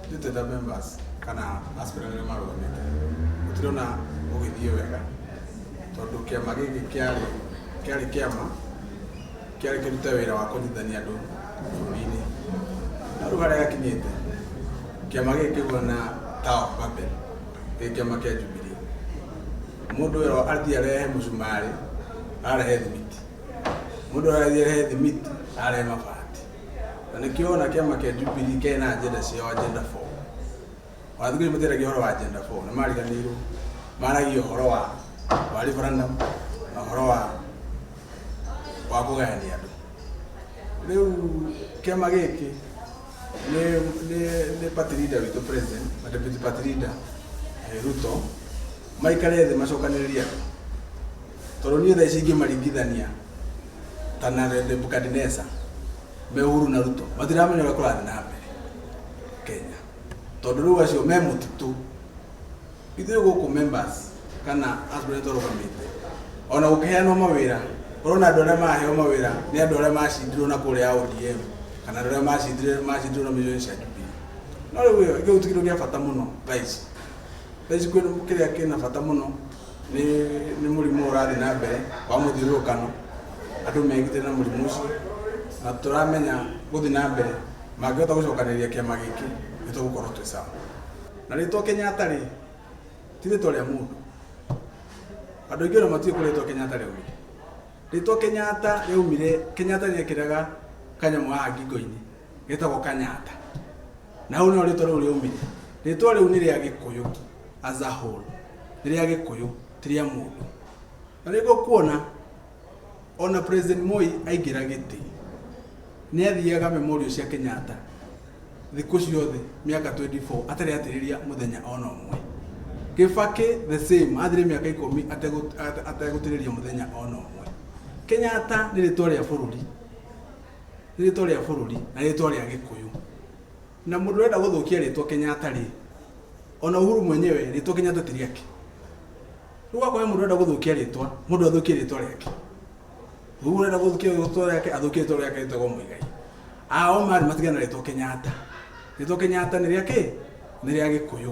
the members kana aspirant marũgamĩte gũtirona ũgĩthiĩ wega tondũ kĩama gĩkĩ kĩarĩ kĩama kĩrute wĩra wa kũnyitithania andũ bũrũri-inĩ na rĩu harĩa gakinyĩte kĩama gĩkĩ kĩhuana Tower of Babel gĩkĩ kĩama kĩa Jubilee mũndũ ũyũ athiĩ arehe mũcumarĩ arehe thimiti mũndũ ũyũ athiĩ arehe thimiti arehe mabati na nĩkĩo ona kĩama kĩa Jubilee kena agenda ciao agenda 4 wathugĩ mũteragia ũhoro wa agenda 4 nĩ mariganĩirwo maragia ũhoro wa referendum na ũhoro wa kũgayania andũ rĩu kĩama gĩkĩ nĩ party leader witũ president na deputy party leader Ruto maikare thĩ macokanĩrĩrie andũ tondũ niĩ thaa ici ingĩmaringithania ta na Nebukadneza me Uhuru na Ruto matiramenya ũrĩa kũrathiĩ na mbere Kenya tondũ rĩu acio me mũtitũ ithuĩ gũkũ members kana aspirant ũrũgamĩte ona gũkĩheanwo mawĩra ũrona andũ arĩa maheo mawĩra nĩ andũ arĩa macindirwo na kũrĩa ODM kana andũ arĩa macindirwo na milioni cia Jubilee no rĩu gĩkĩ gĩtikĩrĩ gĩa bata mũno thaa ici kĩrĩa kĩna bata mũno nĩ mũrimũ ũrathiĩ na mbere wa mũthiũrũrũkano andũ megitĩre na mũrimũ ũcio na tũramenya gũthiĩ na mbere mangĩhota gũcokanĩrĩria kĩama gĩkĩ nĩtũgũkorwo twĩ sawa na rĩtwa Kenyatta rĩ ti rĩtwa rĩa mũndũ andũ aingĩ ona matiĩ kũrĩtwa Kenyatta rĩaumire rĩtwa Kenyatta rĩaumire Kenyatta nĩekĩraga kanyamũ haha ngingo-inĩ gĩtagwo Kanyatta na hau nĩho rĩtwa rĩu rĩaumire rĩtwa rĩu nĩ rĩa Gĩkũyũ as a whole nĩ rĩa Gĩkũyũ ti rĩa mũndũ na nĩguo kuona ona President Moi aingĩra gĩtĩ nĩ athiaga memorial cia Kenyatta thikũ ciothe mĩaka 24 atarĩ atĩrĩria mũthenya ona ũmwe Kibaki the same athire mĩaka 10 ategũtĩrĩria mũthenya ona ũmwe Kenyatta nĩ rĩtwa rĩa bũrũri nĩ rĩtwa rĩa bũrũri na rĩtwa rĩa Gĩkũyũ na mũndũ ũrenda gũthũkia rĩtwa Kenyatta rĩ ona Uhuru mwenyewe rĩtwa Kenyatta ti rĩake rĩu akoya mũndũ ũrenda gũthũkia rĩtwa mũndũ athũkie rĩtwa rĩake Uhuru ũrenda gũthũkia rĩtwa rĩake athũkie rĩtwa rĩake rĩtagwo Muigai ao marĩ matigana rĩtwa Kenyatta nĩ rĩa kĩ nĩ rĩa Gĩkũyũ